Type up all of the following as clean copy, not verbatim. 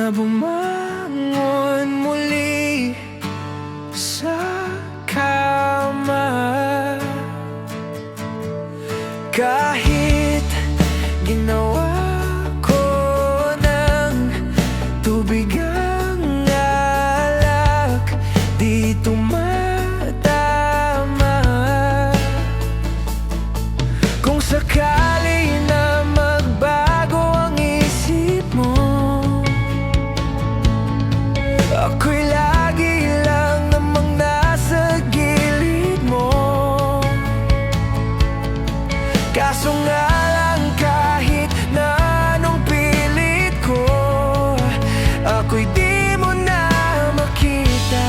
na bumangon muli sa kama. Kahit ginawa ko ng tubig ang alak, di tumatama. Kung sakali na magbago ang isip mo, ako'y lagi lang namang nasa gilid mo. Kaso nga lang, kahit na anong pilit ko, ako'y di mo na makita.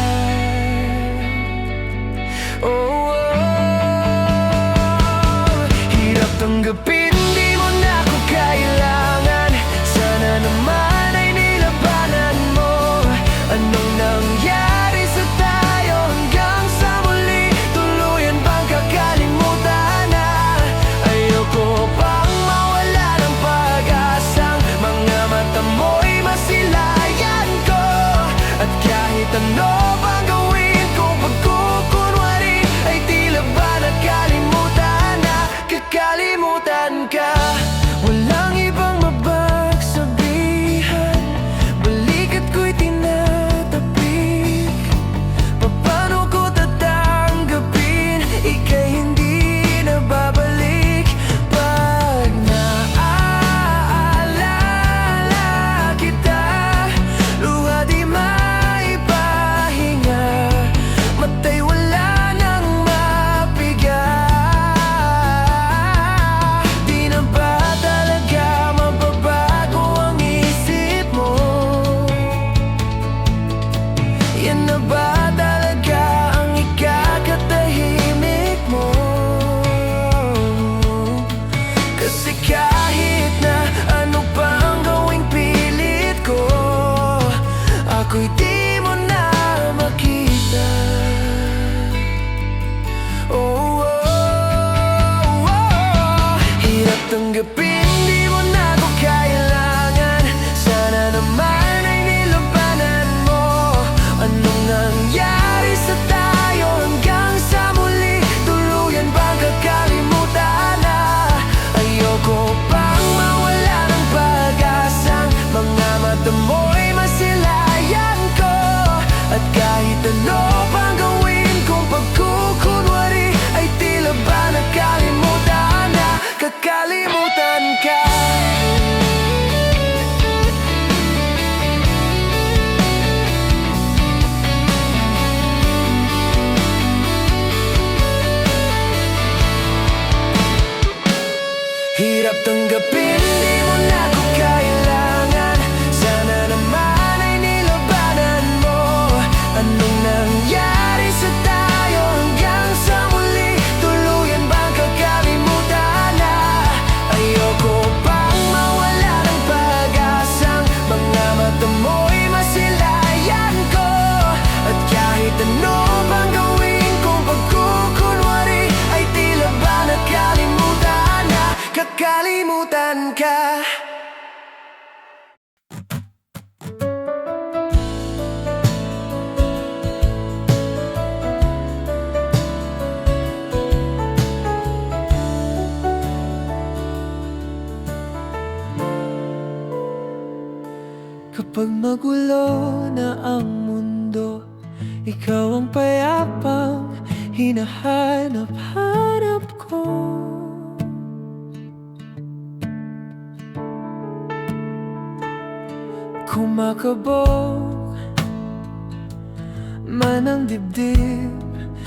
Oh, hirap tanggapin, di mo na ako kailangan. Sana naman ay nilabanan mo. Anong nangyari sa tayo hanggang sa muli? Tuluyan bang kakalimutan na? Ayoko pang mawala ng pag-asang mga mata mo'y masilayan ko. At kahit ano pang gawin kong pagkukunwari, ay tila ba nakalimutan na? Kakalimutan ka. Walang ibang mapagsabihan, balikat ko'y tinatapik. Paano ko tatanggapin? Ika'y hindi na babalik. Pag naaalala kita, luha di maipahinga, mata'y wala nang mapiga. Di na ba talaga mababago ang isip mo? Yan na ba talaga ang ikakatahimik mo? Kasi kahit na ano pa ang gawing pilit ko, ako'y di mo na makita. Oh, oh, oh. Hirap tanggapin, di mo na ako kailangan. Sana naman ay nilabanan mo. Anong nangyari sa tayo hanggang sa muli? Tuluyan bang kakalimutan na? Ayoko pang mawala ng pag-asang mga mata mo'y masilayan ko. At kahit ano pang gawin kong pagkukunwari, ay tila ba nakalimutan na? Kakalimutan ka. Hirap tanggapin, di mo na ako kailangan. Sana naman ay nilabanan mo. Anong nangyari sa tayo hanggang sa muli? Tuluyan bang kakalimutan na? Ayoko pang mawala ng pag-asang mga mata mo'y masilayan ko. At kahit ano pang gawin kong pagkukunwari, ay tila ba nakalimutan na? Kakalimutan ka. Kapag magulo na ang mundo, ikaw ang payapang hinahanap-hanap ko. Kumakabog man ang dibdib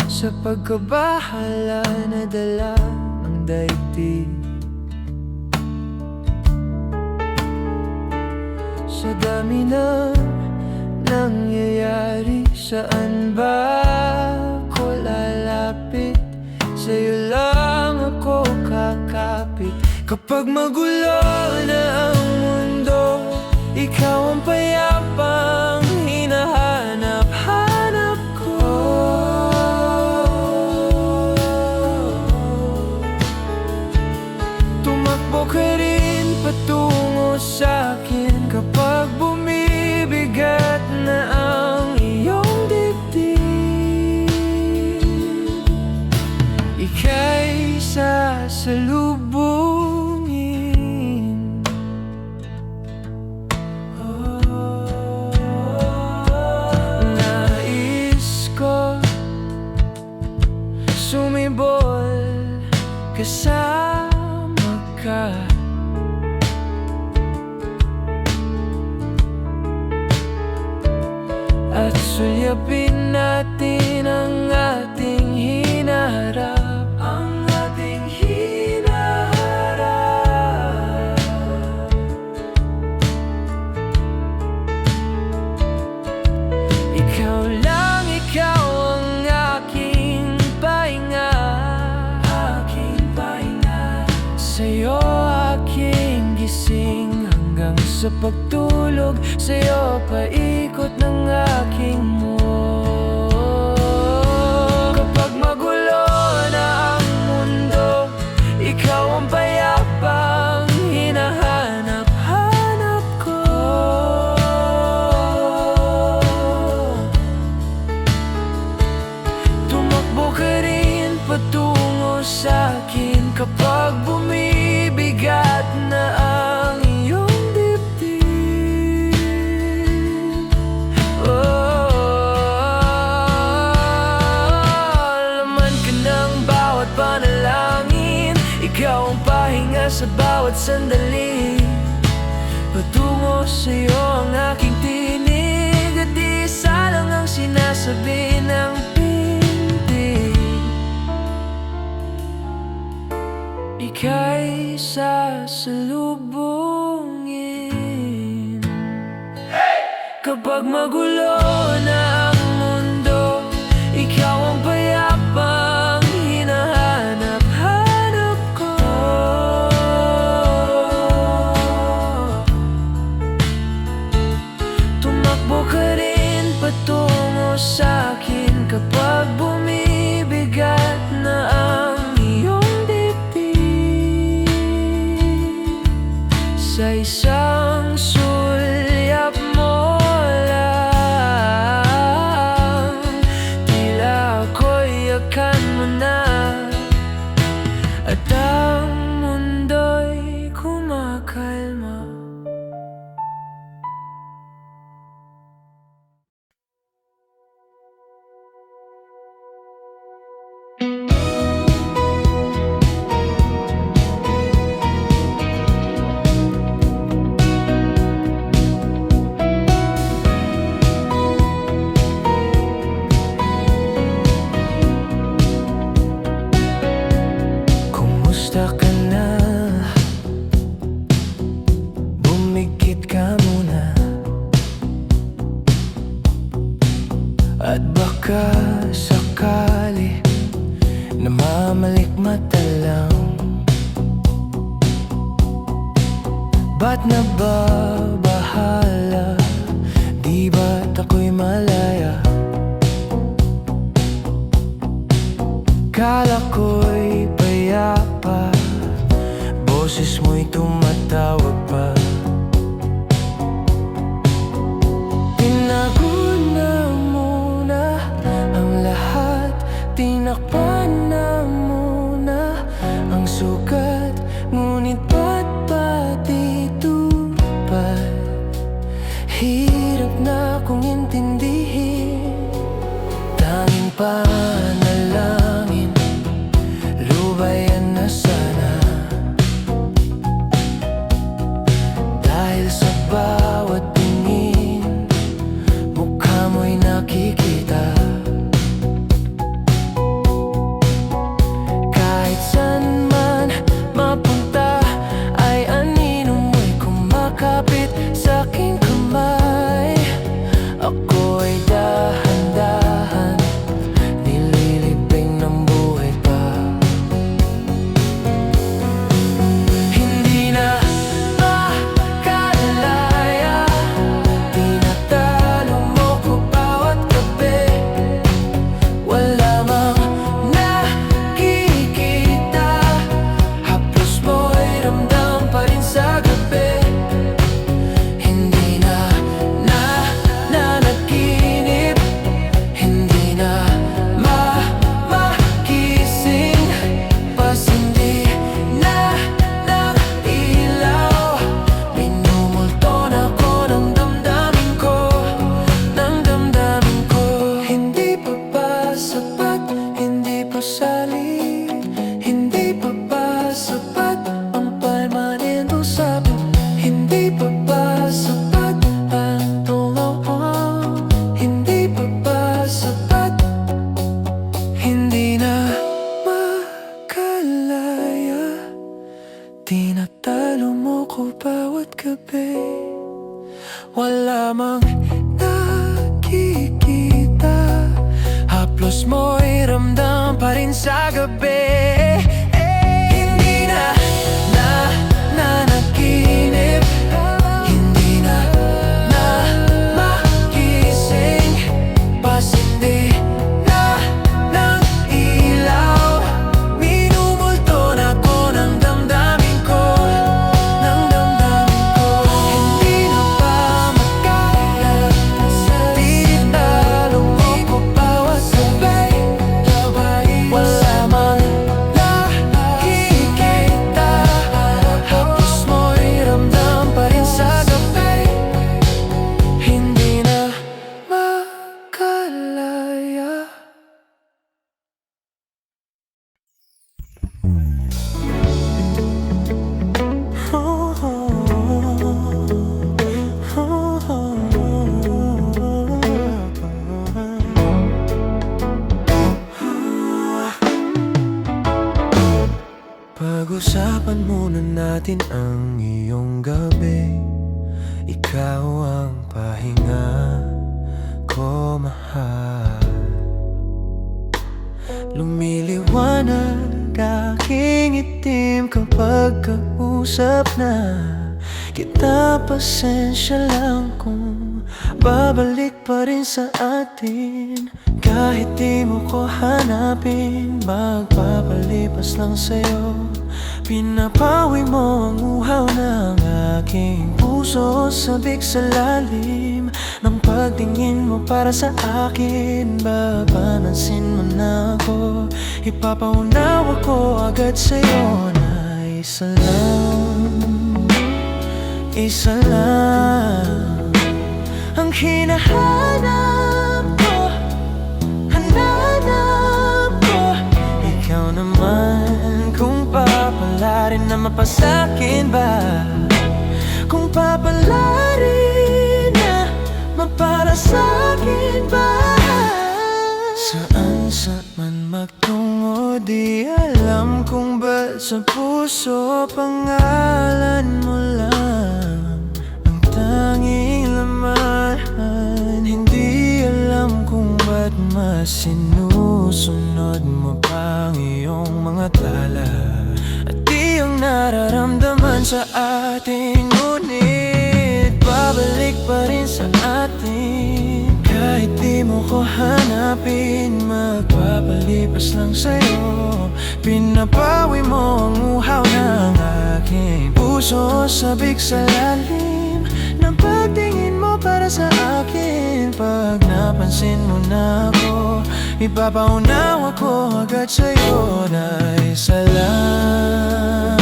sa pagkabahala na dala ng daigdig. Sa dami na nangyayari, saan ba ako lalapit? Sa'yo lang ako kakapit. Kapag magulo na ang mundo, ikaw ang payapang hinahanap-hanap ko. Tumakbo ka rin patungo sa'kin kapag bumibigay ika'y sasalubungin. Nais ko sumibol kasama ka, at sulyapin natin ang ating hinaharap. Ang ating hinaharap. Ikaw lang, ikaw ang aking pahinga. Aking pahinga. Sa'yo aking gising hanggang sa pagtulog. Sa'yo paikot ng aking mundo. Kapag magulo na ang mundo, ikaw ang payapang hinahanap-hanap ko. Tumakbo ka rin patungo sa'kin kapag bumibigat na ang iyong dibdib. Laman ka ng bawat panalangin, ikaw ang pahinga sa bawat sandali. Patungo sa'yo ang aking tinig, at isa lang ang sinasabi ng pintig. Ika'y sasalubungin. Kapag magulo na ang mundo, ikaw ang payapang hinahanap-hanap ko. Tumakbo ka rin patungo sa'kin kapag bumibigat na ang iyong dibdib. Sa isang sulyap mo lang, tila ako'y yakan mo na, at ang mundo'y kumakalma. Kumusta ka na? Bumigit ka muna, at baka sakali namamalikmata lang. Ba't nababahala? Di ba't ako'y malaya? Kala ko'y payapa, boses mo'y tumatawag pa. Tinago na muna ang lahat, tinakpan na muna ang sugat, ngunit ba't patitupad? Hirap na kong intindihin. Tanging panalangin, lubayan na sana. Dahil sa bawat tingin, mukha mo'y nakikita. Kahit saan man mapunta, ay anino mo'y kumakapit sa aking kamay. Ako'y dahan-dahan gusali. Hindi pa ba sapat ang permanenteng usapan? Hindi pa ba sapat ang tulong? Hindi pa ba sapat? Hindi na makalaya. Tinatalo mo ko bawat gabi. Wala mang nakikita, haplos mo'y ramdam pa rin sa gabi. Hindi na nanaginip, hindi na magising, pasindi na ng ilaw. Minumulto na ko ng damdamin ko, ng damdamin ko. Hindi na ba makaya, tinitalo mo ko bawat sabay. Wala mang nakikita, hapos mo'y ramdam pa rin sa gabi. Hindi na makalaya. Pag-usapan muna natin ang iyong gabi. Ikaw ang pahinga ko, mahal. Lumiliwanag aking itim kapag kausap na kita. Pasensya lang kung babalik pa rin sa atin. Kahit di mo ko hanapin, magpapalipas lang sa'yo. Pinapawi mo ang uhaw ng aking puso, sabik sa lalim ng pagtingin mo para sa akin. Babanansin mo na ako, ipapaunawa ko agad sa'yo na isa lang ang hinahanap ko, hananap ko. Ikaw naman, kung papalarin na mapasakin ba, kung papalarin na mapara sa'kin ba. Saan man magtungo, di alam kung ba't sa puso pangalan mo lang ang tanging laman. Hindi alam kung ba't mas sinusunod mo pa ang iyong mga tala at di ang nararamdaman sa atin. Ngunit babalik pa rin sa atin. Kahit di mo ko hanapin, magpapalipas lang sa'yo. Pinapawi mo ang uhaw ng aking puso, sabik sa lalim ng pagtingin mo para sa akin. Pag napansin mo na ako, ipapaunawa ko agad sa'yo na isa lang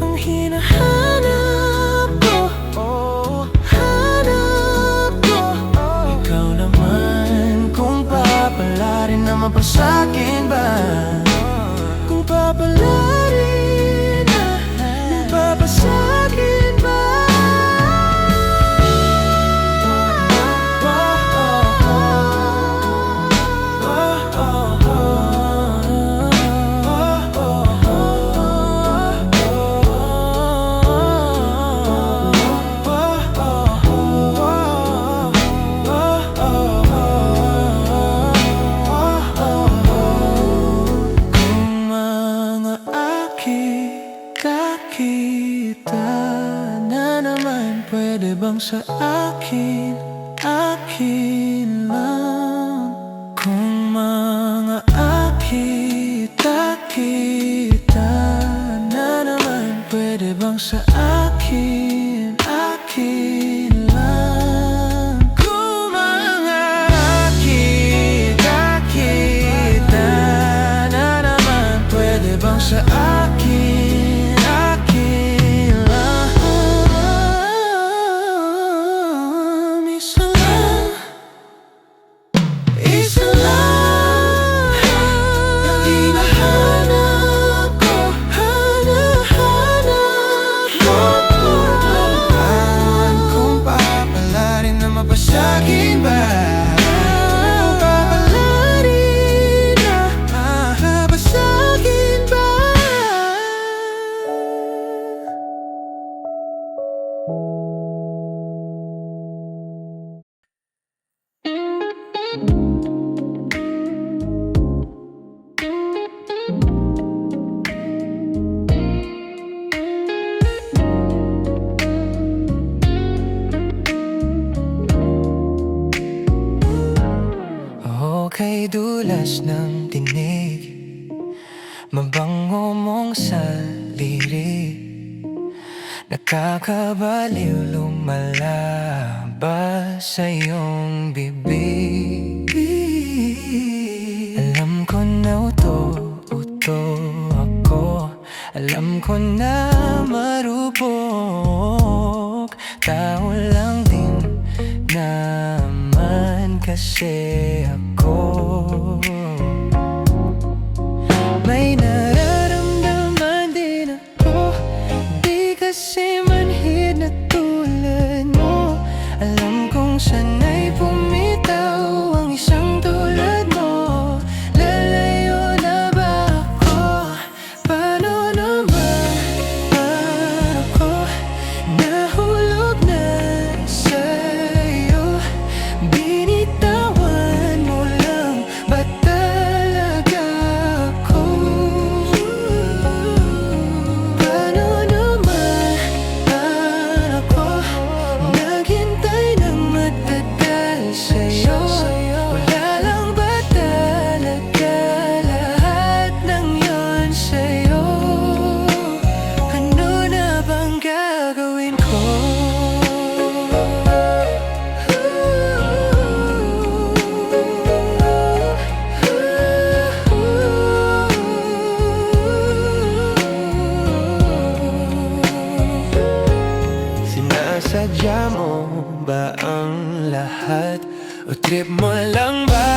ang hinahanap ko, hanap ko. Ikaw naman, kung papalarin na mapasakin ba, kung papalarin na mapapasakin ba. Kita na naman, pwede bang sa akin, akin lang? Kung mga kita na naman, pwede bang sa akin, akin lang? Kung mga kita na naman, pwede bang sa akin, kay dulas ng tinig, mabango mong saliri, nakakabaliw lumalabas sa iyong bibig. Alam ko na uto ako, alam ko na marupok, tao lang din naman kasi ako. May nararamdaman din ako, di kasi manhid na tulad mo. Alam kong sanay pumitaw ang isang tulad mo. Lalayo na ba ako? Paano naman ako nahulog na sa'yo? Binitawan mo lang ba talaga ako? Paano naman ako naghintay ng matagal sa'yo? Wala lang ba talaga lahat ng yun sa'yo? Ano na bang gagawin ko? Sinasadya mo ba ang lahat? O trip mo lang ba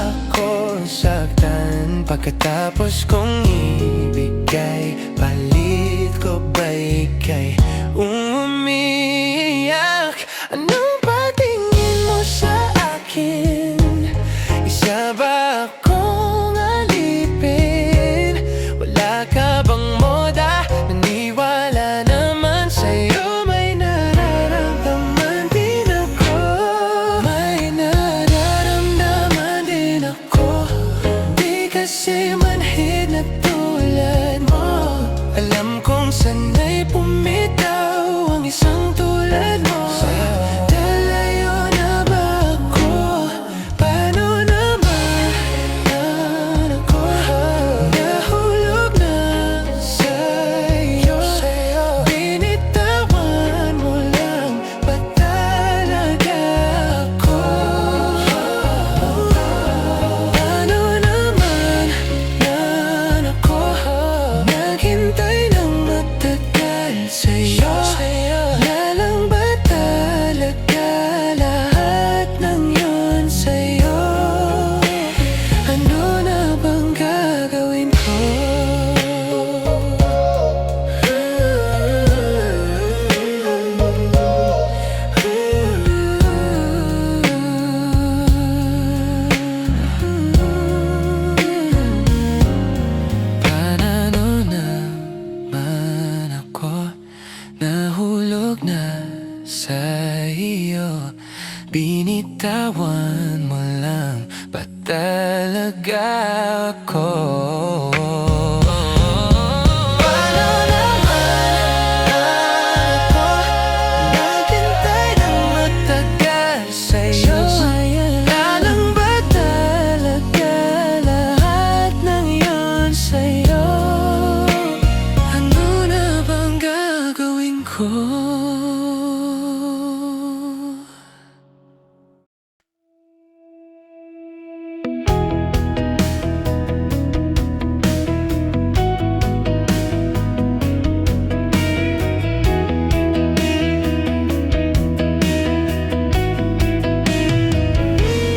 ako saktan? Pagkatapos kong ibigay, palit ko ba ika'y umiiyak? Anong patingin mo sa akin? Isa ba akong alipin? Wala ka bang moda? Naniwala naman sa'yo. May nararamdaman din ako, may nararamdaman din ako, di kasi manhid na tulad mo. Alam kong sanay pumitaw ang isang tulad mo. Lalayo na ba ako? Paano naman ako nahulog na sa'yo? Binitawan mo lang ba talaga ako? Paano naman ako naghintay ng matagal sa'yo? Wala lang ba talaga lahat ng yun sa'yo? Ano na bang gagawin ko? Paano naman ako nahulog na sa'yo? Binitawan mo lang ba talaga ako? Paano naman ako naghintay ng matagal sa'yo? Wala lang ba talaga lahat ng yun sa'yo? Ano na bang gagawin ko?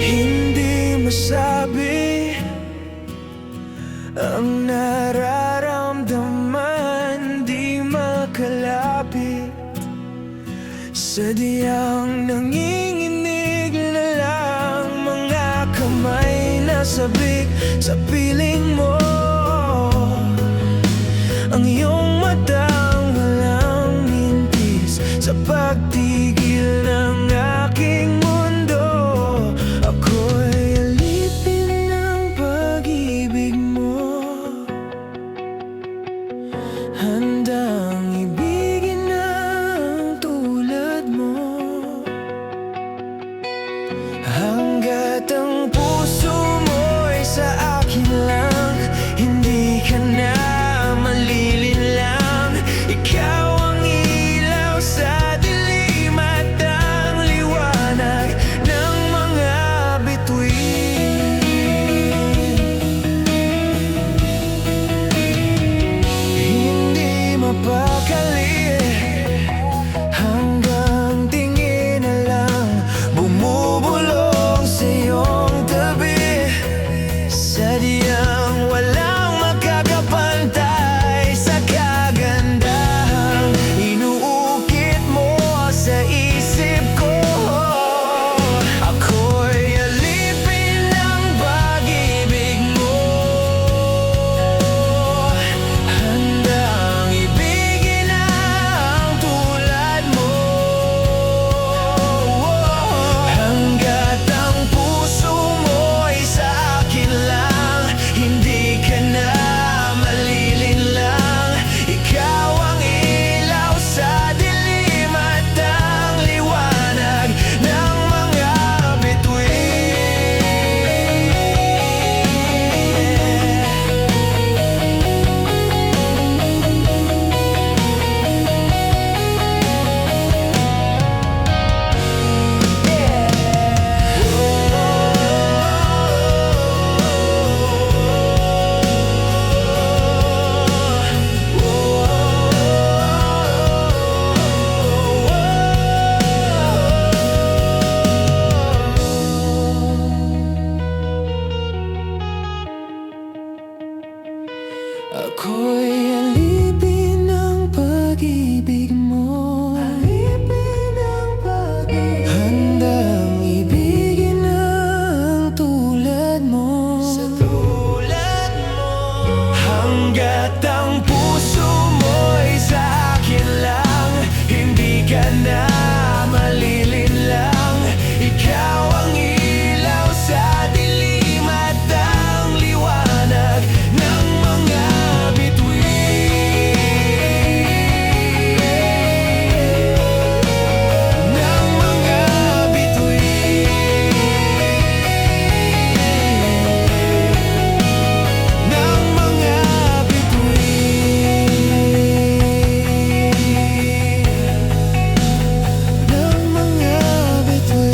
Hindi masabi ang nararamdaman, di makalapit, sadyang nanginginig na lang mga kamay na sabik sa piling mo. Ang iyong matang walang mintis sa pagtigil ng aking mundo. Ako'y alipin ng pag-ibig mo, handang ibigin ang tulad mo. Hanggat ang puso mo Ako'y alipin ng pag-ibig mo, alipin ng pag-ibig. Handang ibigin ang tulad mo, sa tulad mo. Hanggat ang puso mo'y sa akin lang, hindi ka na malilinlang. Ikaw ang ilaw sa dilim at ang liwanag ng mga bituin, ng mga bituin, ng mga bituin, ng mga bituin.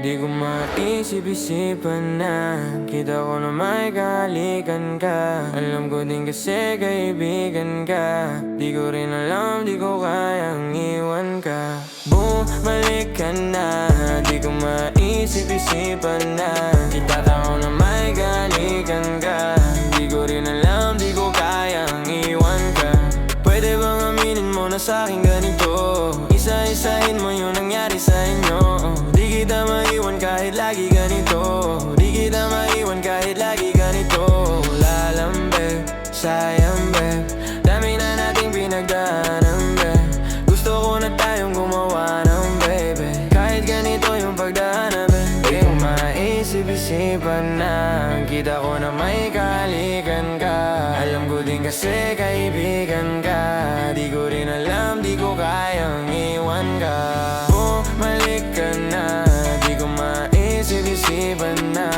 Di ko maisip-isipan na kita ko na may kahalikan ka. Alam ko din kasi kaibigan ka. Di ko rin alam, di ko kayang iwan ka. Bumalik ka na, di ko maisip-isipan na kita ko na may kahalikan ka. Di ko rin alam, di ko kayang iwan ka. Pwede bang aminin mo na sa'kin ganito? Isa-isahin mo yung nangyari sa inyo. Di kita maiwan kahit lagi ganito. Di kita maiwan kahit lagi ganito. Lalambe, sayang be, dami na nating pinagdaanan be. Gusto ko na tayong gumawa ng baby, kahit ganito yung pagdaanan be. Di ko maisip-isipan na kita ko na may kahalikan ka. Alam ko din kasi kaibigan ka. Di ko rin alam, di ko kayang iwan ka. Bumalik ka na, di ko maisip-isipan na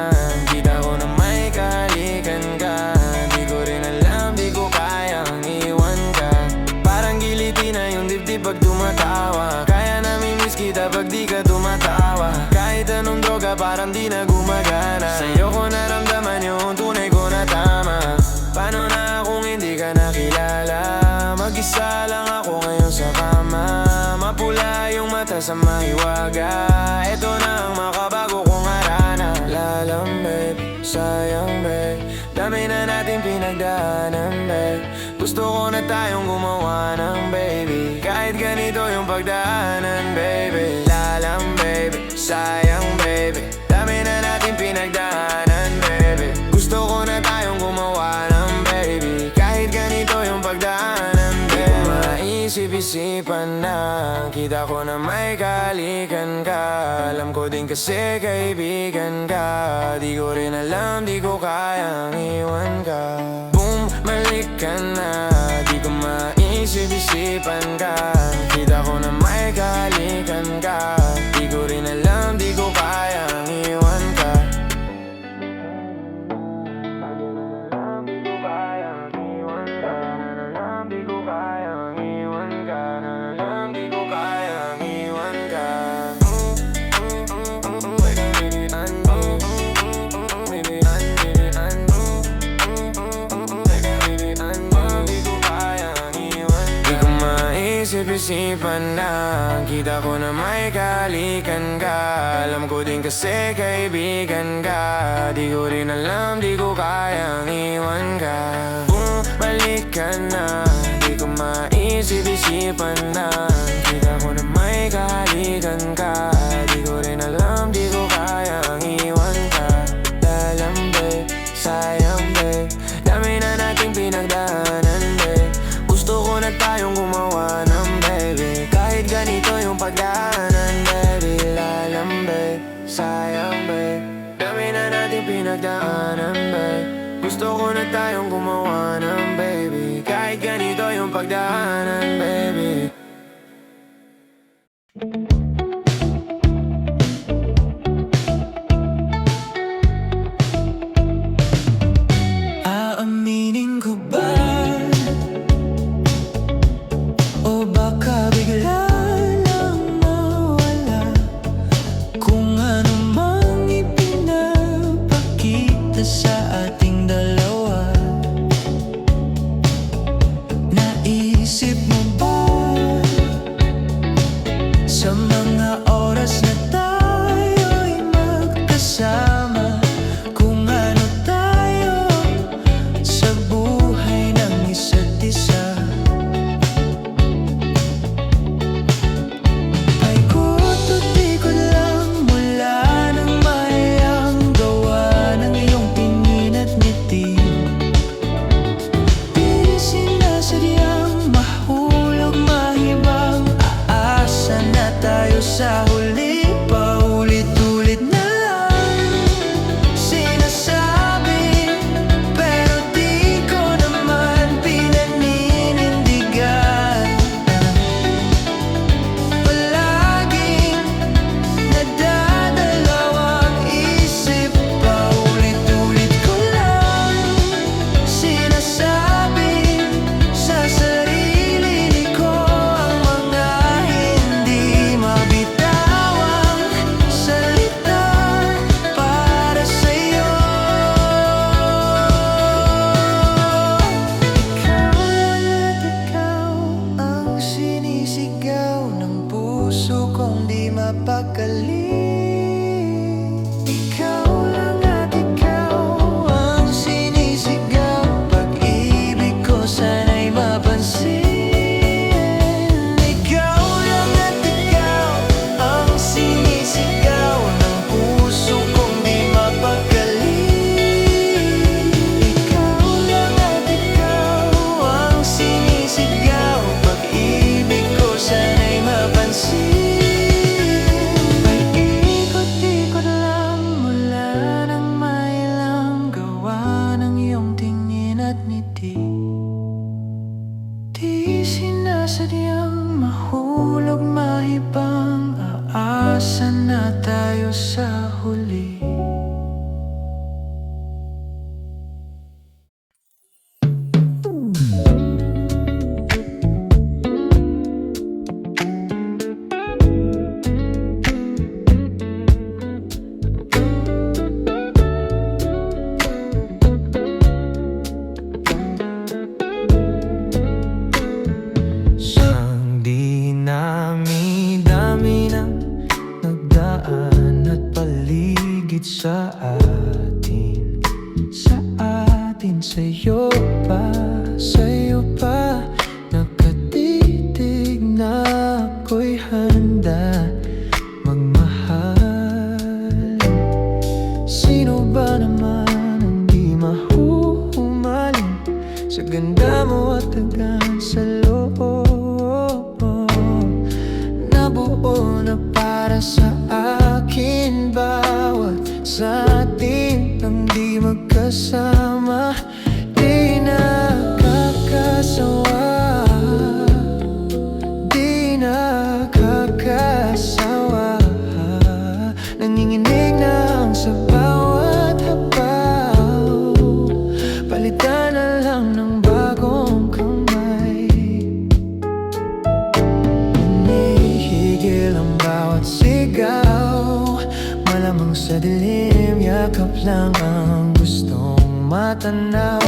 kita ko na may kahalikan ka. Di ko rin alam, di ko kayang iwan ka. Parang giliti na yung dibdib pag tumatawa. Kaya namimiss kita pag di ka tumatawa. Kahit anong droga parang di na gumagana. Sa'yo ko naramdaman yung tunay ko na tama. Paano na kung hindi ka nakilala? Mag-isa lang ako ngayon sa kama. Mapula yung mata sa mahiwaga. Ito na ang makabago kong harana. Lalang babe, sayang babe, dami na natin pinagdaanan babe. Gusto ko na tayong gumawa ng baby, kahit ganito yung pagdaanan baby. Lalang baby, sayang baby, dami na natin pinagdaanan baby. Gusto ko na tayong gumawa ng baby, kahit ganito yung pagdaanan baby. Maisip-isipan na kita ko na may kahalikan ka. Alam ko din kasi kaibigan ka. Di ko rin alam, di ko kayang iwan ka. Bumalik ka na, di ko maisip-isipan ka. Kita ko na may kahalikan ka. Di ko rin alam, di ko kayang iwan ka. Isip-isipan na kita ko na may kahalikan ka. Alam ko din kasi kaibigan ka. Di ko rin alam, di ko kayang iwan ka. Bumalik ka na, di ko maisip-isipan na kita ko na may kahalikan ka. Di ko rin alam, di ko kayang iwan ka. Lalambe, sayang be, dami na nating pinagdaanan be. Gusto ko na tayong gumawa ng baby, kahit ganito yung pagdaanan baby. Lalambe, sayang babe, dami na nating pinagdaanan babe. Gusto ko na tayong gumawa ng baby, kahit ganito yung pagdaanan baby. Aaminin ko ba? O baka bigla lang mawala kung ano man Sa mga oras na tayo'y magkasama, kung ano tayo sa buhay ng isa't isa. Paikot-ikot lang mula ng mayang gawa ng iyong tingin at ngiti. Di sinasadyang mahulog, mahibang, aasa na tayo sa huli. Paulit-ulit na lang sinasabi, pero di ko naman pinaninindigan. Palaging nadadalawang isip, paulit-ulit ko lang sinasabi sa sarili ko ang mga hindi mabitawang salita para sa'yo. Ikaw ang sinisigaw ng puso kong di mapakali. Ikaw lang at ikaw ang sinisigaw, pag-ibig ko sana'y mapansin. Ikaw lang at ikaw ang sinisigaw ng puso kong di mapakali. Ikaw lang at ikaw ang sinisigaw, pag-ibig ko sana'y mapansin. Paikot-ikot lang mula ng mailang gawa ng iyong tingin at ngiti. Di sinasadyang mahulog, mahibang, aasa na tayo sa huli. Ang dinami-dami ng nagdaan at paligid sa atin, sa'yo pa, nakatitig na ako'y handa magmahal. Sino ba naman ang di mahuhumaling sa ganda mo at tagan sa loob? Nabuo na para sa akin bawat sa atin ang di magkasama. Di nakakasawa, di nakakasawa. Nanginginig na ang sa bawat habaw, palitan na lang ng bagong kamay. Hinihigil ang bawat sigaw, malamang sa dilim, yakap lang ang gustong matanaw.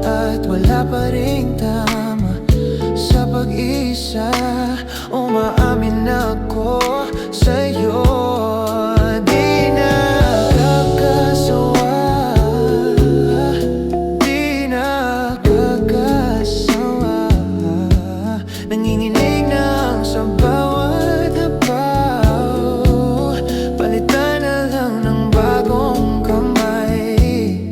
At wala pa ring tama sa pag-isa, umaamin ako sa'yo. Di nakakasawa, di nakakasawa. Nanginginig na ang sa bawat habaw, palitan na lang ng bagong kamay.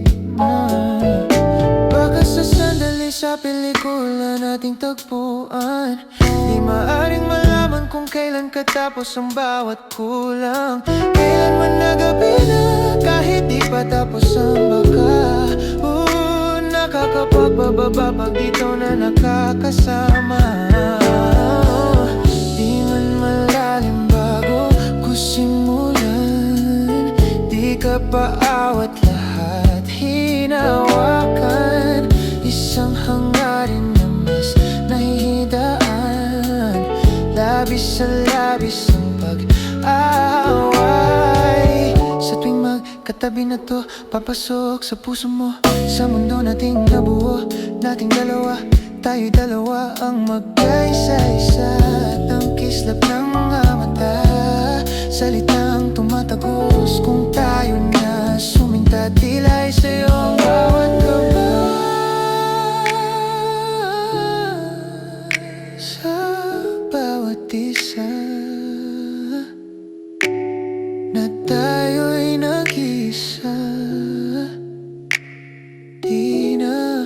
Baka sa sandali sa pelikula nating tagpuan, di maaring malaman kung kailan katapos ang bawat kulang. Kailan man na gabi na, kahit di pa tapos ang baka. Nakakapagpababa pag dito na nakakasama. Di man malalim bago ko simulan, di ka paawat lahat hinawakan. Isang hangarin na mas nahihidaan, labis sa labis ang pag-away. Sa tuwing magkatabi na to, papasok sa puso mo, sa mundo nating nabuo, nating dalawa. Tayo'y dalawa ang magkaisa-isa, at ang kislap ng mga mata salitang tumatagos kung tayo na suminta. Tila ay sa'yo ang bawat gabay, sa bawat isa na tayo'y nag-isa. Di na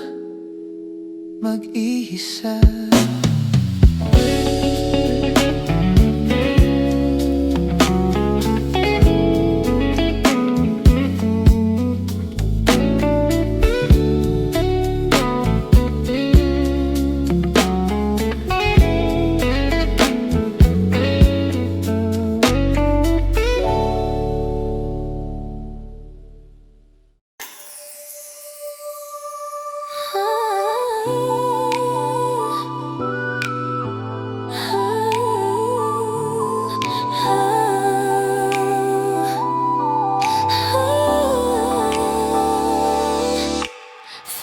mag-iisa.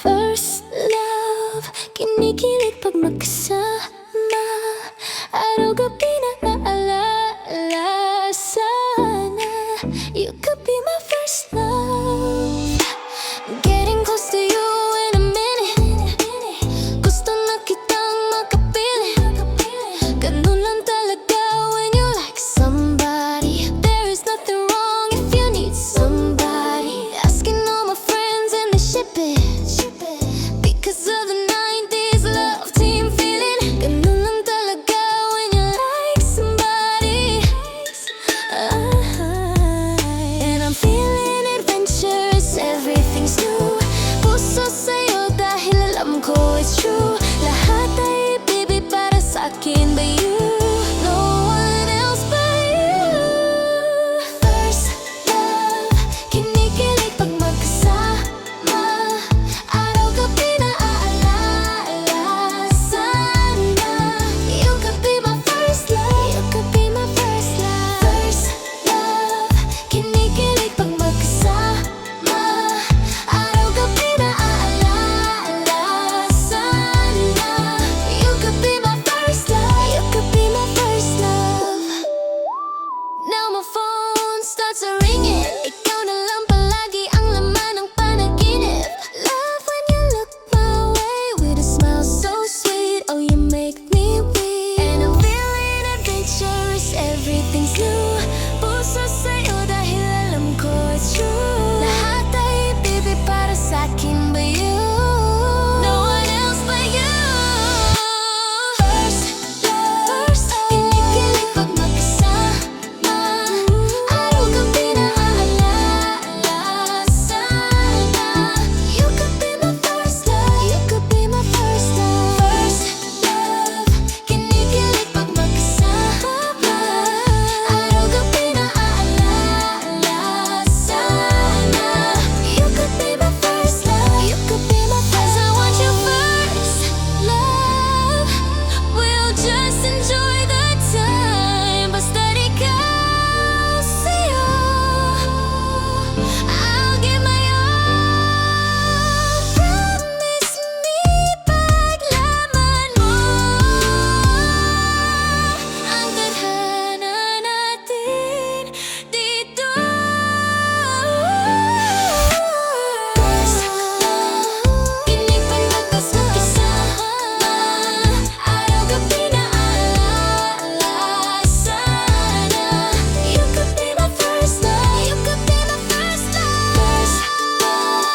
First love, kinikilig pag magkasama. Araw-gabi na naalala sana. You could be my first love. Getting close to you in a minute. Gusto na kitang makapiling. Ganun lang talaga when you like somebody. There is nothing wrong if you need somebody. Asking all my friends and they ship it. Because of the 90s love team feeling. Ganun lang talaga when you like somebody. And I'm feeling adventurous, everything's new. Puso sa'yo dahil alam ko it's true. Lahat ay ibibig para sa'kin, but you, no one else but you. First love, kinikilig pag magkasama. Araw-gabi na aalala sana. You could be my first love. You could be my first love. First love, kinikilig pag magkasama. Araw-gabi na aalala sana. You could be my first love. You could be my first love. Now my phone starts ringing. Ikaw na lang palagi ang laman ng panaginip. Love when you look my way with a smile so sweet. Oh, you make me weak. And I'm feeling adventurous, everything's new. Puso sa'yo dahil alam ko it's true. Lahat ay ibibig para sa'kin, but you, no one else but you. First love, kinikilig pag magkasama. Araw-gabi na aalala sana. You could be my first love. You could be my first love. First love, kinikilig pag magkasama. Araw-gabi na aalala sana. You could be my first love. You could be my first. I want you first love. We'll just enjoy the time. Basta't ikaw sa'yo, I'll give my all. Promise me paglaman mo ang tadhana natin dito. First love, kinig pag magkasama. Araw-gabi na aalala sana. You could be my first love. You could be my first love. First love,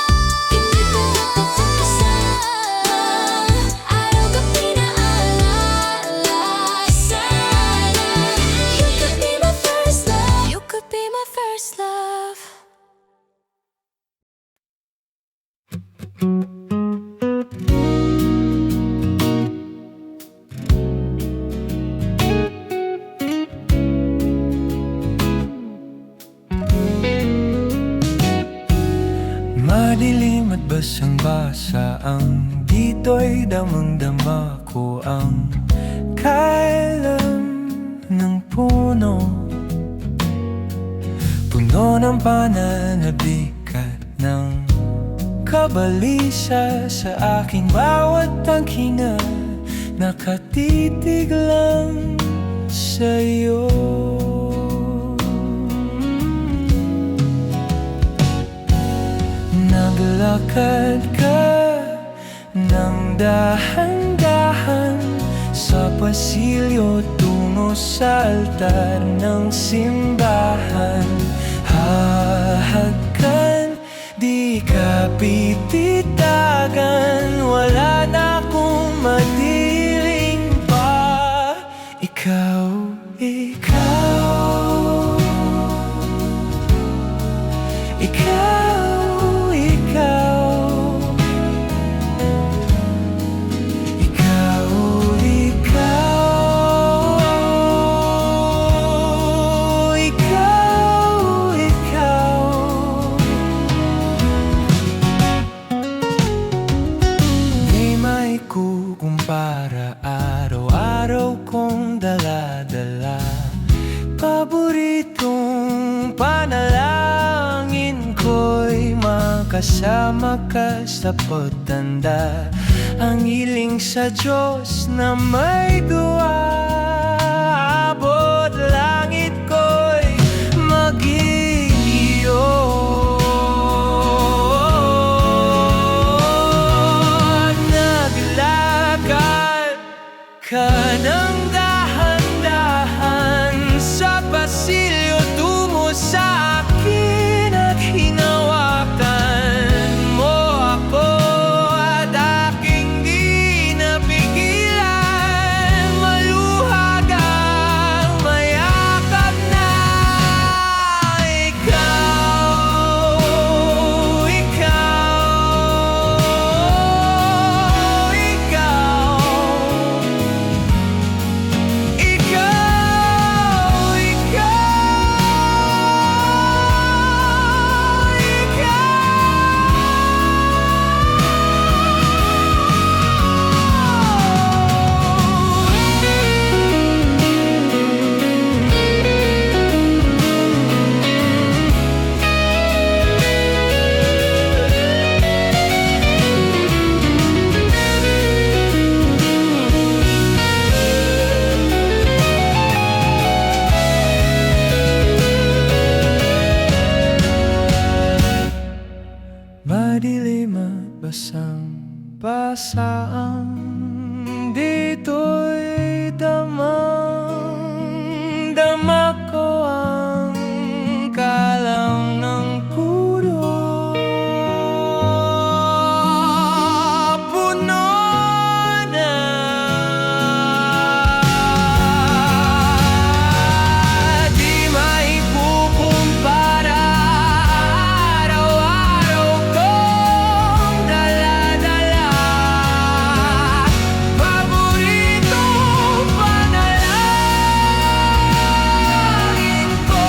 kinig pag magkasama. Araw-gabi na aalala sana. You could be my first love. You could be my first love. Madilim at basang-basa ang dito'y damang-dama ko ang kailam ng puno. Puno ng pananabik at ng kabalisa sa aking bawat paghinga. Nakatitig lang sa'yo. Lakad ka ng dahan-dahan sa pasilyo tungo sa altar ng simbahan. Hahagkan, di ka pititagan, wala na akong madiling pa. Ikaw, ikaw, ikaw, ikaw, ikaw, ikaw, ikaw. Di may kukumpara, araw-araw kong dala-dala. Paboritong panalangin ko'y makasama ka sa pagtanda. Ang hiling sa Diyos na may duwa, abot langit ko'y maging iyo. Naglakad ka ng dahan-dahan sa pasilyo tungo sa akin at hinawakan mo ako at aking di napigilan. Maluhag ang mayakap na ikaw, ikaw, ikaw. Madilim at basang-basang, dito'y damang-dama ko ang kalang ng puno. Puno na di maikukumpara, araw-araw kong dala-dala. Paboritong panalangin ko.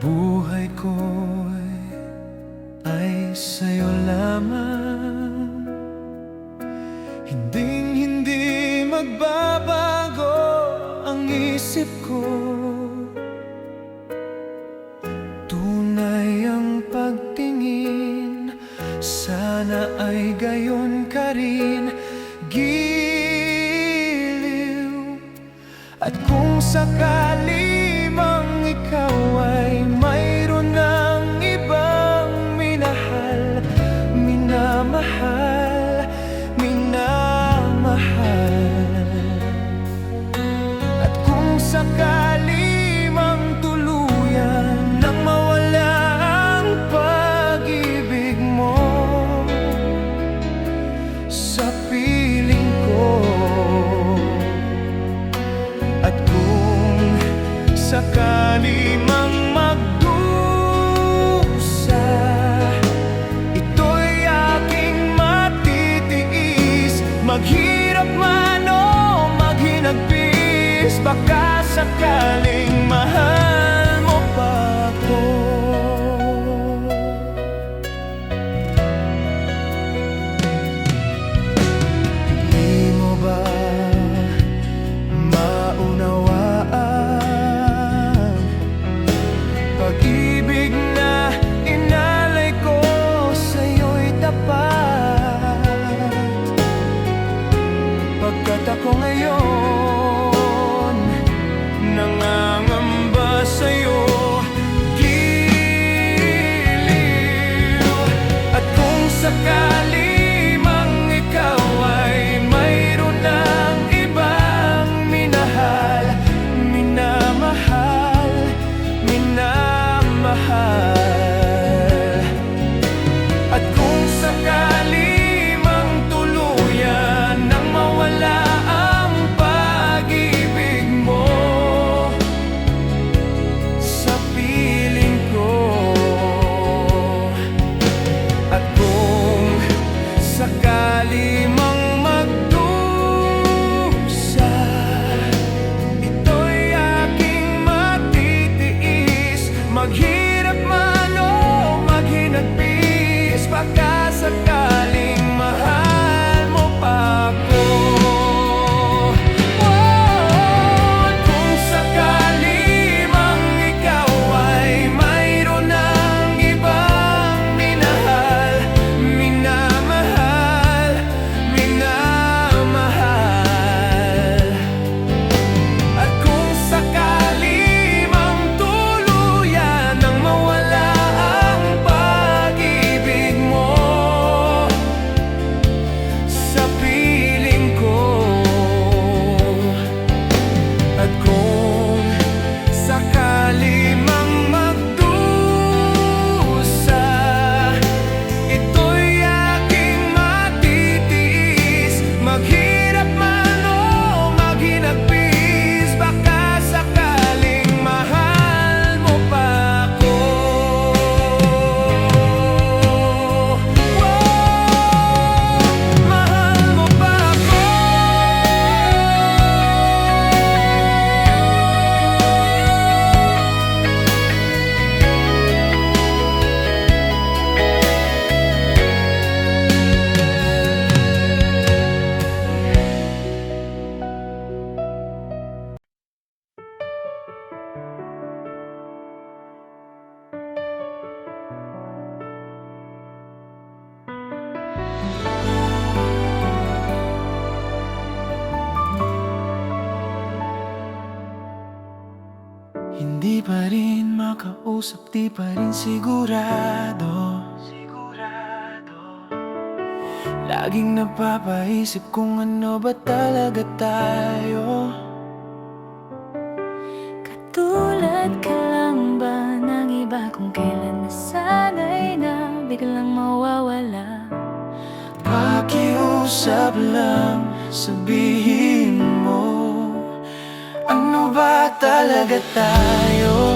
Buhay ko'y ay sa'yo lamang, hinding-hindi magbabago ang isip ko. Tunay ang pagtingin, sana ay gayon ka rin, giliw. At kung sakali mang ikaw ay mayroon ng ibang minahal, minamahal, minamahal. At kung sakali mang tuluyan nang mawala ang pag-ibig mo sa piling ko, at kung sakali mang magdusa, ito'y aking matitiis. Maghirap man o maghinagpis, baka sakaling mahal mo pa ako. Hindi pa rin makausap, di pa rin sigurado. Laging napapaisip kung ano ba talaga tayo. Katulad ka lang ba ng iba kung kailan nasanay na biglang mawawala? Pakiusap lang, sabihin mo, ano ba talaga tayo?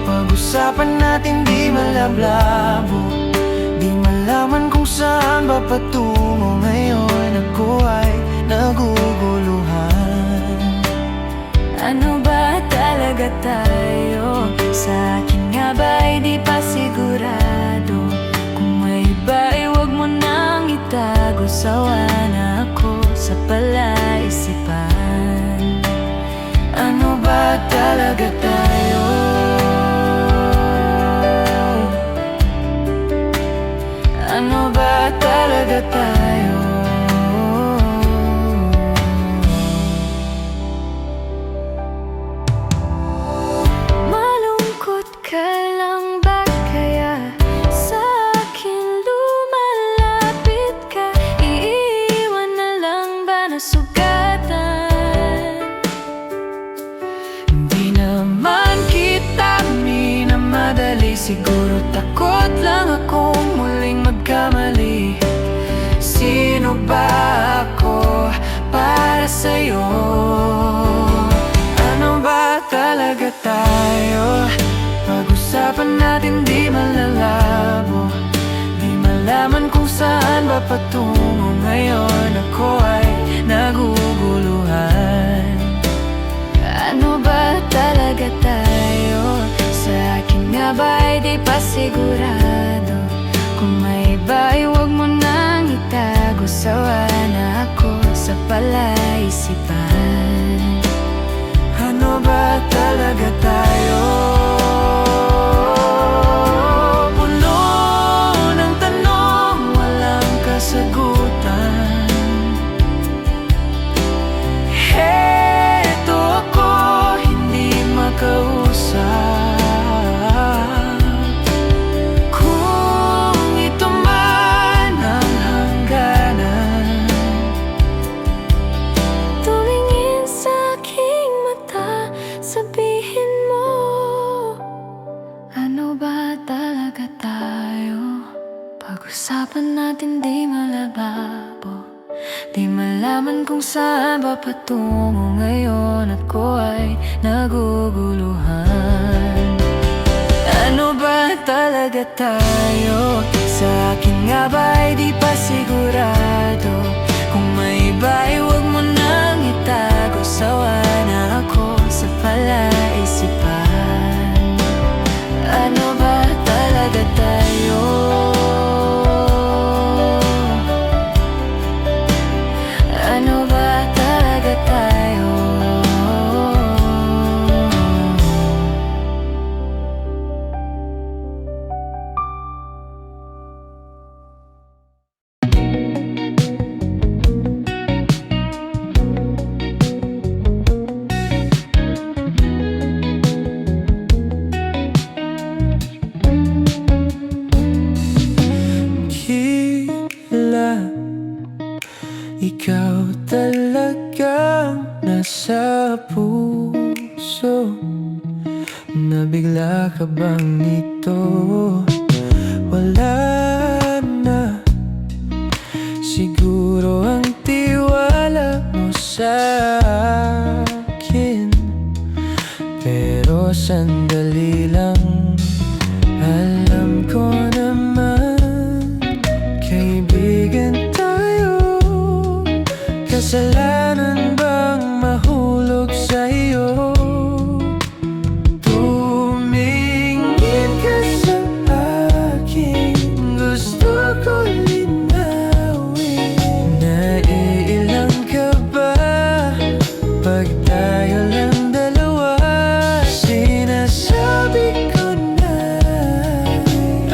Pag-usapan natin di malablabo, di malaman kung saan ba patungo ngayon. Ako ay naguguluhan. Ano ba talaga tayo? Sa akin nga ba'y di pa sigurado? Kung may iba ay huwag mo nang itago. Sawa na ako sa palaisipan. Ano ba talaga tayo? Ano ba talaga tayo? Malungkot ka lang ba kaya? Sa akin lumalapit ka. Iiwan na lang ba nasugatan? Hindi naman kita minamadali. Siguro takot lang akong muling magkamali. Sino ba ako para sa'yo? Ano ba talaga tayo? Pag-usapan natin di malalabo, di malaman kung saan ba patungo ngayon. Ako ay naguguluhan. Ano ba talaga tayo? Sa akin nga ba'y di pa sigurado? Kung may iba ay huwag mo nang itago. Sawa na ako sa palaisipan. Ano ba talaga tayo? Puno ng tanong, walang kasagutan. Heto ako, hindi makausap. Kung ito man ang hangganan, Tumingin sa aking mata, sabihin mo, ano ba talaga tayo? Pag-usapan natin di malababo, di malaman kung saan ba patungo ngayon. Ako ay naguguluhan. ano ba talaga tayo? Sa akin nga ba'y di pa sigurado? Kung may iba ay huwag mo nang itago. Sawa na ako sa palaisipan. Ano ba talaga tayo? Ano ba talaga tayo? Ikaw talagang nasa puso. Nabigla ka bang ito? Wala na siguro ang tiwala mo sa akin. Pero sandali lang, alam ko naman kaibigan tayo. Kasalanan bang mahulog sa'yo? Tumingin ka sa akin, gusto ko linawin. Naiilang ka ba pag tayo lang dalawa? Sinasabi ko na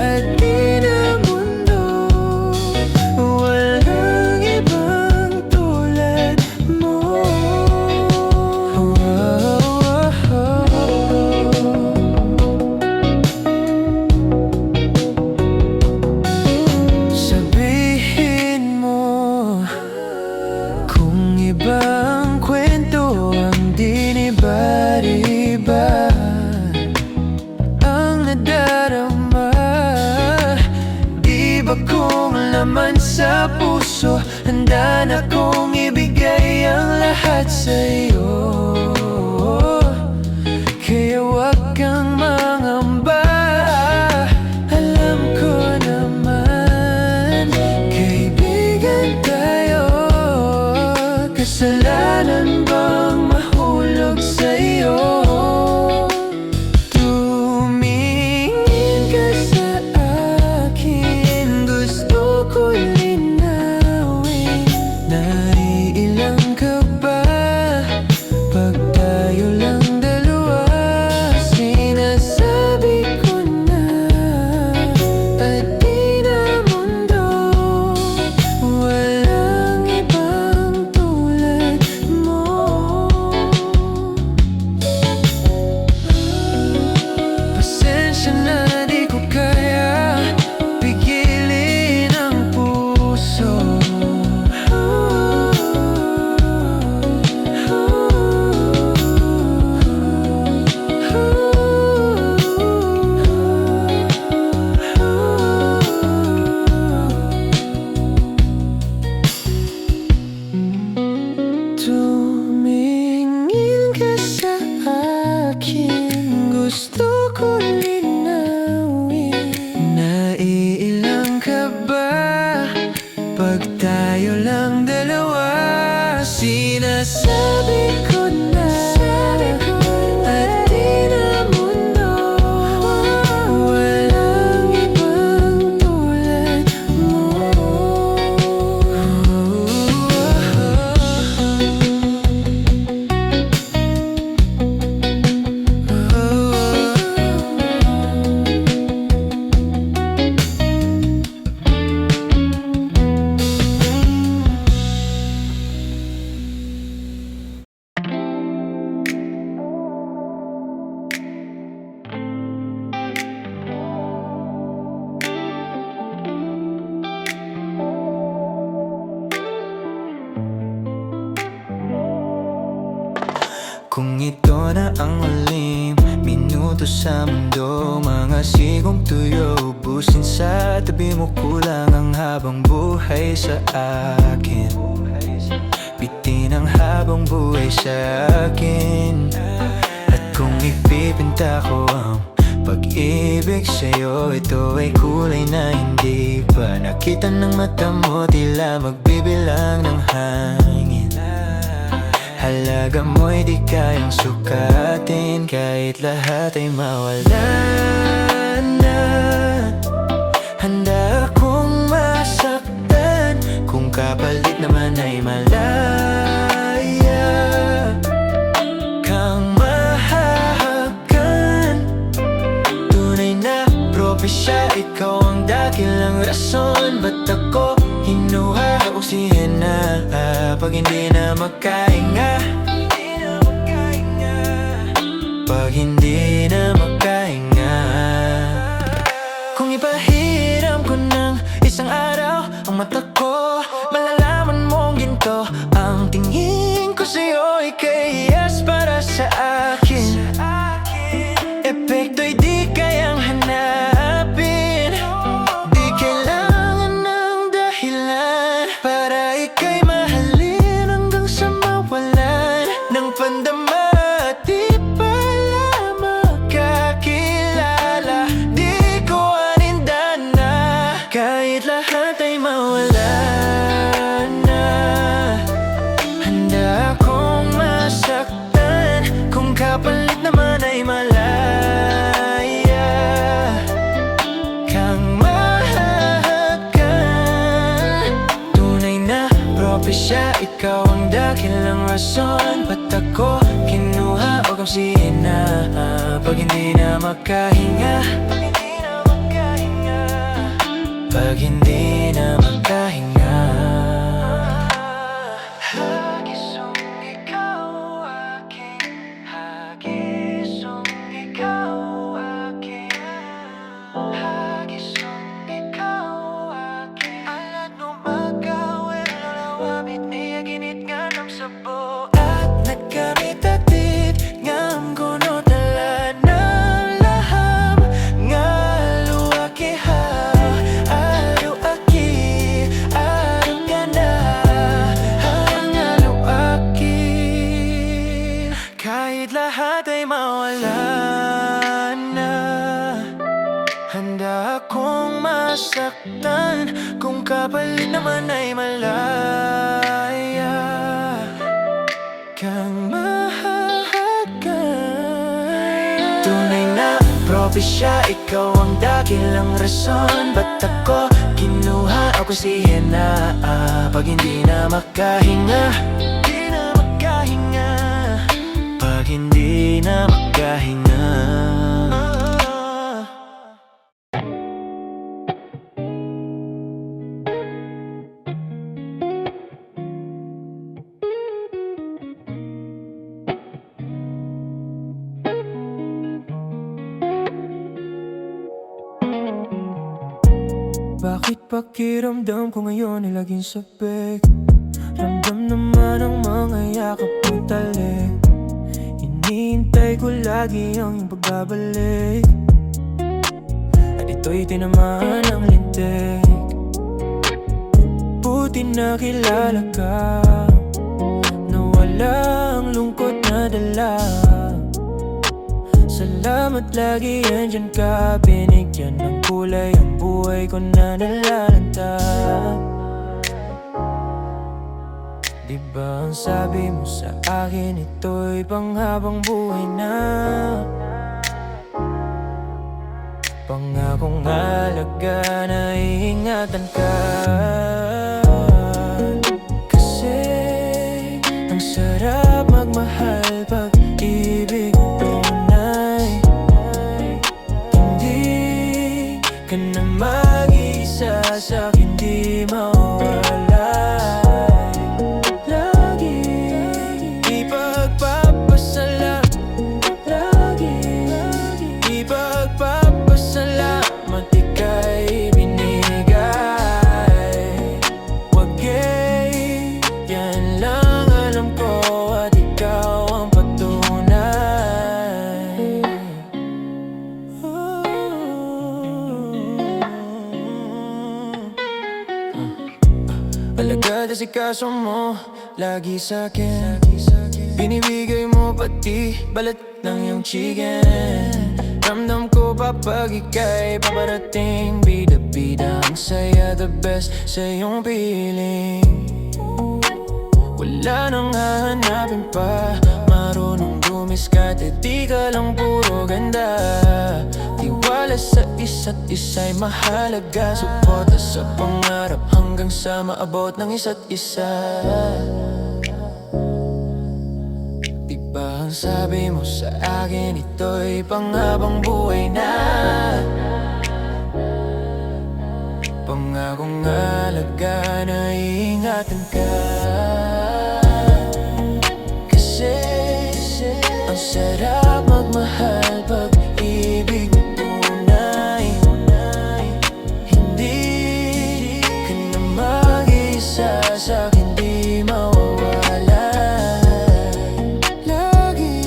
at di na mundo, walang ibang tulad laman sa puso, handa na kong ibigay ang lahat sa'yo. Kaya wag kang mangamba, alam ko naman kaibigan tayo. Kasalanan bang mahulog sa'yo? Tumingin ka sa akin, gusto ko linawin. Naiilang ka ba pag tayo lang dalawa? Sinasabi ko na at di na mundo, walang ibang tulad mo. Pasensya na, di ko kaya pigilin ang puso. Tumingin ka sa akin, gusto ko linawin. Naiilang ka ba pag tayo lang dalawa? Sinasabi ko na at di na mundo, walang ibang tulad mo. Kung ito na ang huling minuto sa mundo, mga sigong tuyo ubusin sa tabi mo, kulang ang habang buhay sa akin. Bitin ang habang buhay sa akin. At kung ipipinta ko ang pag-ibig sa'yo, ito ay kulay na hindi pa nakita ng mata mo, tila magbibilang ng hangin. Halaga mo'y di kayang sukatin, kahit lahat ay mawala na. Handa akong masaktan kung kapalit naman ay malaya kang mahahagan. Tunay na propesya, ikaw ang dakilang rason. Ba't ako hinuha o sihena pag hindi na makahinga? Pag hindi na makahinga. Kung ipahiram ko ng isang araw ang mata ko, malalaman mong ginto ang tingin ko sa'yo. Ika'y yes para sa akin. Epekto'y di kayang hanapin. Di kailangan ng dahilan para ika'y mahalin hanggang sa mawalan ng pandama. Di pala makakilala, di ko anindan na kahit lahat ay mawala na. Handa akong masaktan kung kapalit naman ay malaya kang mahahagan. Tunay na propesya, ikaw ang dakilang rason. Ba't ako kinuha o kamsihin na pag hindi na makahinga? Pag hindi na makahinga. Hagisong ikaw aking, hagisong ikaw aking, hagisong ikaw aking. Alat numagawin, lulawamit niya ginit nga ng sabo. At nagkamit atit ngam kuno tala ng laham nga luwaki ha. Alu aki wala na. Handa akong masaktan kung kapalit naman ay malaya kang mahahagan. Tunay na propesya, ikaw ang dakilang rason. Ba't ako kinuha o kusihin na pag hindi na makahinga? Di na makahinga. Pag hindi na makahinga. Bakit pakiramdam ko ngayon ay laging sabik? Ramdam naman ang mga yakap mo talik. Hinihintay ko lagi ang iyong pagbabalik. At ito'y tinamaan ng lintik. Buti na kilala ka, na walang lungkot na dala. Salamat lagi andyan ka, binigyan ng kulay ang buhay ko na nalalanta. Diba ang sabi mo sa akin, ito'y panghabang buhay na. Pangakong halaga na iingatan ka. Kasi ang sarap magmahal pag ibig tunay. Hindi ka na mag-isa sa'kin, di mawala. Lagi ipagpapasalamat, lagi ipagpapasalamat ika'y binigay. Wag yan lang alam ko at ikaw ang patunay. Alagad at sikaso mo lagi sa'kin. Binibigay mo pati balat ng iyong chicken. Ramdam ko pa pag ika'y paparating. Bida-bida ang saya, the best sa iyong piling. Wala nang hahanapin pa, marunong dumiskat at di ka lang puro ganda. Tiwala sa isa't isa'y mahalaga, suporta sa pangarap hanggang sa maabot ng isa't isa. Diba ang sabi mo sa akin, ito'y panghabang buhay na. Pangakong halaga na iingatan ka. Kasi ang sarap magmahal pag ibig mo tunay. Hindi ka na mag-isa sa'kin, di mawawala. Lagi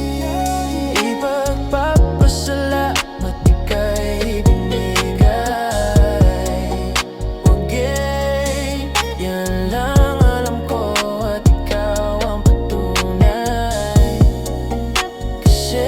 ipagpapasalamat ika'y binigay. Wag yan lang alam ko at ikaw ang patunay. Kasi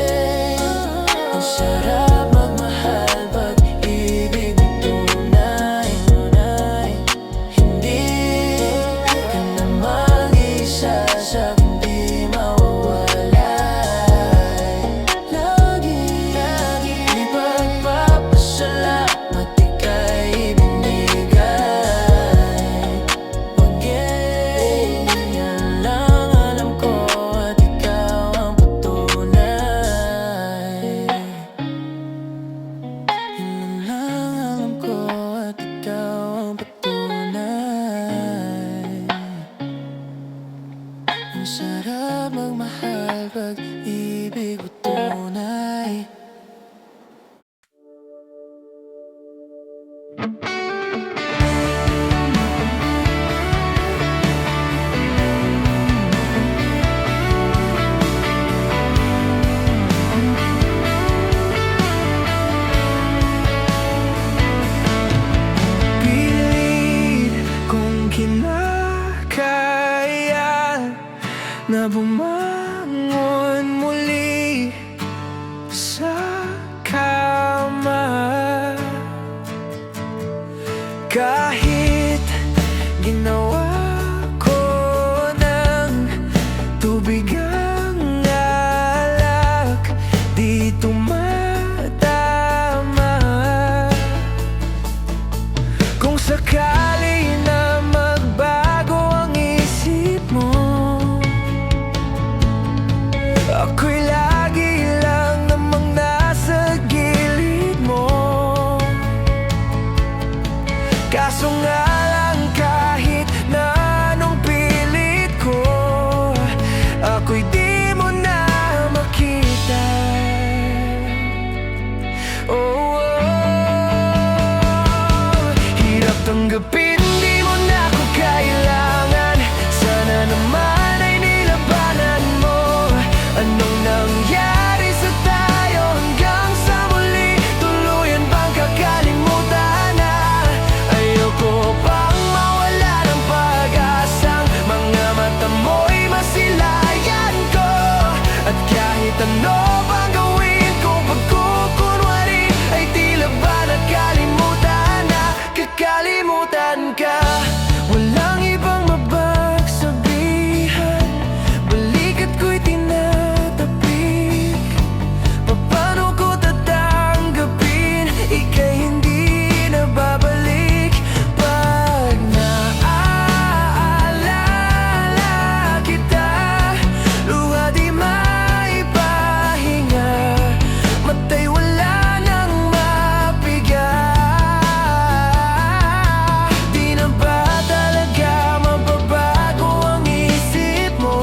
Kahit ginawa ko ng tubig ang alak, di tumatama. Kung sakali na magbago ang isip mo, ako'y lagi lang namang nasa gilid mo. Kaso nga lang kahit na anong pilit ko, ako'y di mo na makita. Oh, hirap tanggapin, di mo na ako kailangan. Sana naman ay nilabanan mo. Anong nangyari sa tayo hanggang sa muli? Tuluyan bang kakalimutan na? Ayoko pang mawala ng pag-asang mga mata mo'y masilayan ko. At kahit ano pang gawin kong pagkukunwari, ay tila ba nakalimutan na? Kakalimutan ka. Walang ibang mapagsabihan, balikat ko'y tinatapik. Paano ko tatanggapin? Ika'y hindi na babalik. Pag naaalala kita, luha di maipahinga, mata'y wala nang mapiga. Di na ba talaga mababago ang isip mo?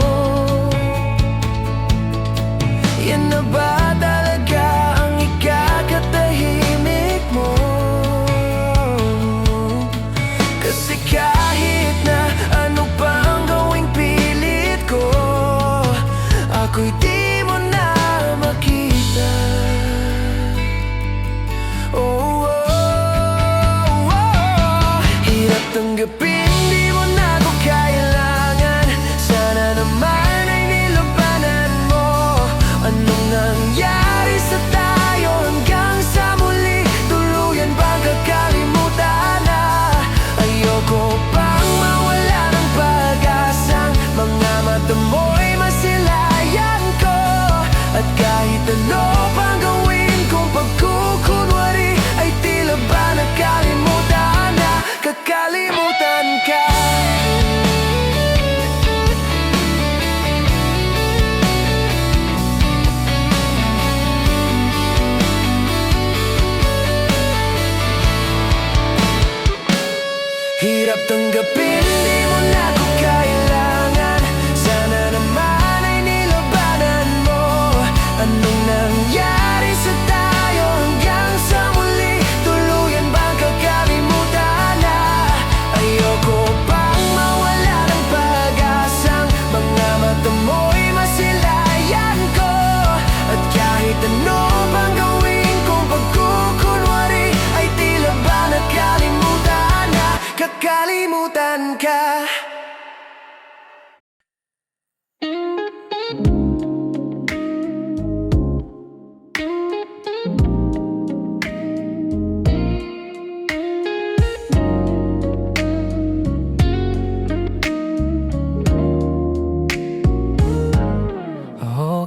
Yan na ba talaga ang ikakatahimik mo? Kasi kahit na ano pa ang gawing pilit ko, ako'y di mo na makita. Oh, hirap tanggapin, di mo na ako kailangan. Sana naman ay nilabanan mo. Anong nangyari sa tayo hanggang sa muli? Tuluyan bang kakalimutan na? Ayoko pang mawala ng pag-asang mga mata mo'y masilayan ko. At kahit ano pang gawin kong pagkukunwari, ay tila ba nakalimutan na? Kakalimutan ka. Hirap tanggapin, di mo na ako kailangan. Sana naman ay nilabanan mo. Anong nangyari sa tayo hanggang sa muli? Tuluyan bang kakalimutan na? Ayoko pang mawala ng pag-asang mga mata mo'y masilayan ko. At kahit ano pang gawin kong pagkukunwari, ay tila ba nakalimutan na? Kakalimutan ka.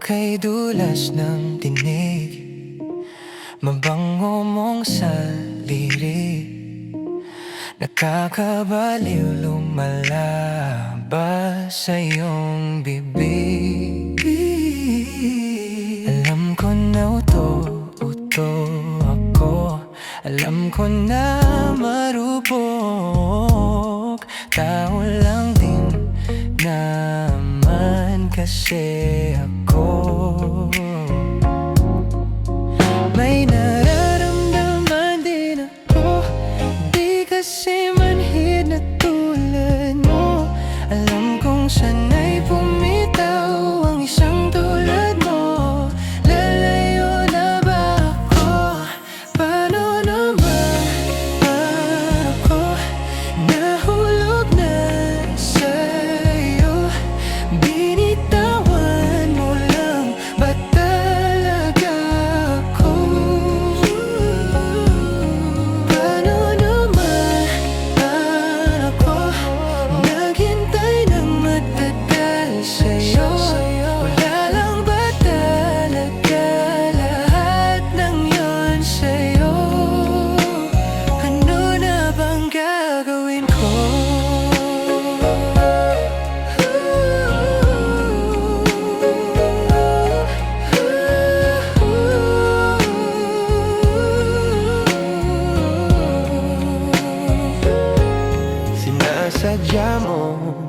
Okay, dulas ng tinig, mabango mong saliri, nakakabaliw lumalabas sa iyong bibig. Alam ko na uto ako, alam ko na marupok, tao lang din naman kasi ako. May nararamdaman din ako, di kasi manhid na tulad mo. Alam kong sana'y bumitaw ang isang tulad mo. Lalayo na ba ako? Paano naman ako? Nahulog na sa'yo, binitawan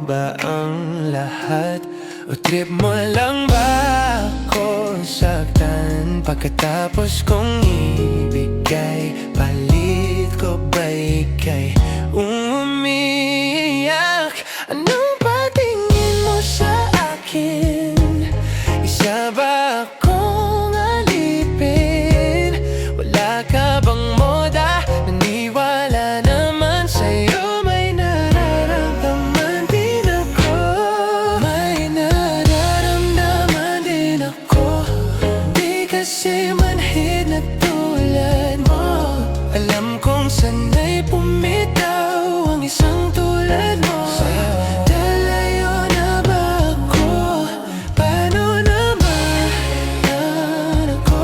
ba ang lahat? O trip mo lang ba ako saktan? Pagkatapos kong ibigay, palit ko ba ika'y umiyak? Anong patingin mo sa akin? Isa ba akong alipin? Wala ka bang moda? Naniwala naman sa'yo. May nararamdaman din ako. May nararamdaman din ako. Di kasi manhid na tulad mo. Alam kong sana'y pumitaw ang isang tulad mo. Dalayo na ba ako? Paano naman ako?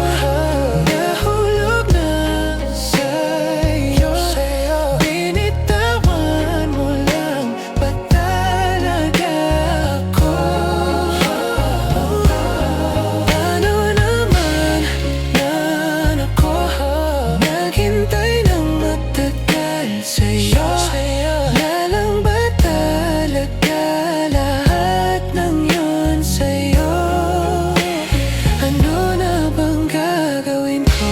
Nahulog na sa'yo. Binitawan mo lang ba talaga ako? Paano naman ako? Naghintay ng matagal sa'yo. Lalang ba talaga lahat ng yun sa'yo? Ano na bang gagawin ko?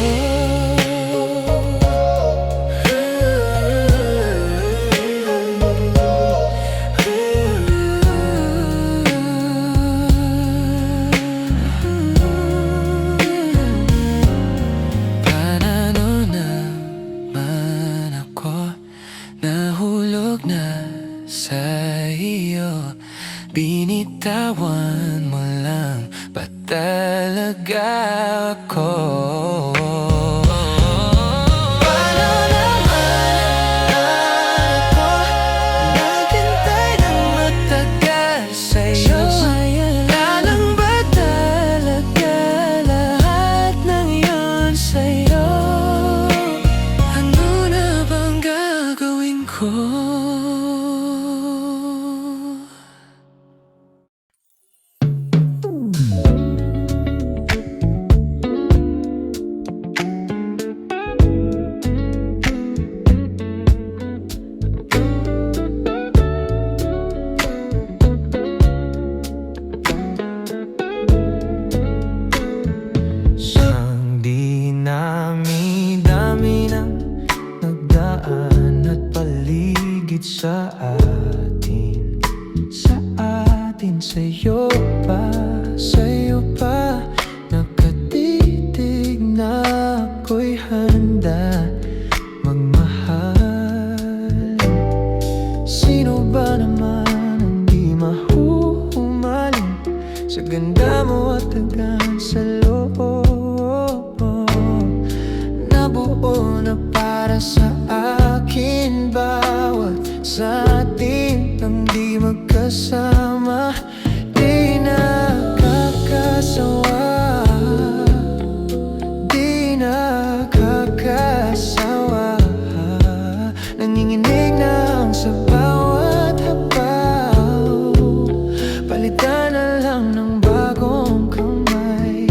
Paano naman ako? Nahulog na sa iyo. Binitawan mo lang ba talaga ako? Paano naman ako? Naghintay ng matagal sa'yo. Lalang ba talaga lahat ng yun sa'yo? Ano na bang gagawin ko? Ang dinami-dami ng nagdaan at paligid sa atin. Sa atin, sa'yo pa nakatitig na ako'y handa magmahal. Sino ba naman ang di mahuhumaling sa ganda mo at tagan sa loob? Nabuo na para sa akin bawat sa atin ang di magkasama. Di nakakasawa, di nakakasawa. Nanginginig na ang sa bawat habaw. Palitan na lang ng bagong kamay.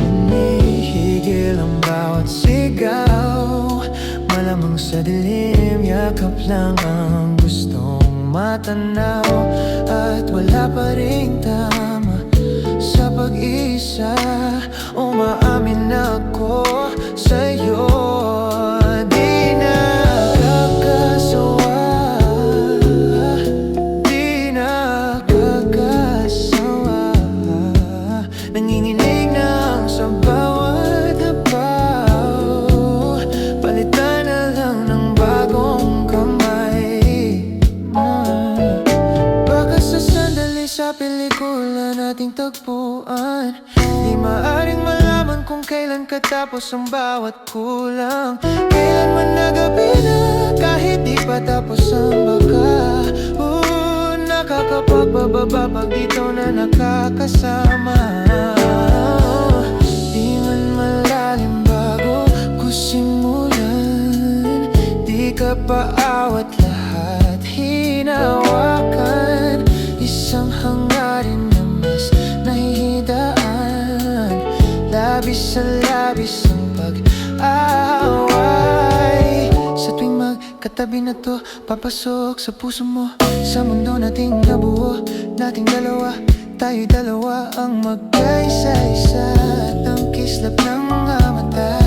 Hinihigil ang bawat sigaw. Malamang sa dilim, yakap lang ang gustong matanaw. At wala pa ring tama sa pag-isa. Umaamin ako sa'yo. Di nakakasawa, di nakakasawa. Nanginginig na ang sa bawat habaw. Palitan na lang ng bagong kamay. Baka sa sandali sa pelikula nating tagpuan, di maaring malaman kung kailan katapos ang bawat kulang. Kailan man na gabi na kahit di pa tapos ang baka. Nakakapagpababa pag dito na nakakasama. Di man malalim bago ko simulan. Di ka paawat lahat hinawakan. Isang hangarin na mas nahihidaan. Labis sa labis ang pag-away. Sa tuwing katabi na to, papasok sa puso mo. Sa mundo nating nabuo, nating dalawa, tayo'y dalawa ang magkaisa-isa. At ang kislap ng mga mata,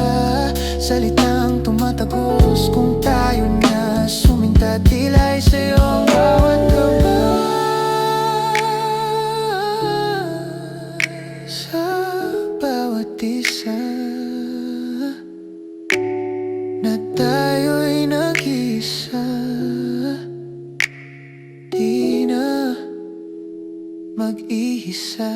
salitang tumatagos. Kung tayo na suminta, tila ay sa'yo ang bawat gabay. Sa bawat isa na tayo'y nag-isa, di na mag-iisa.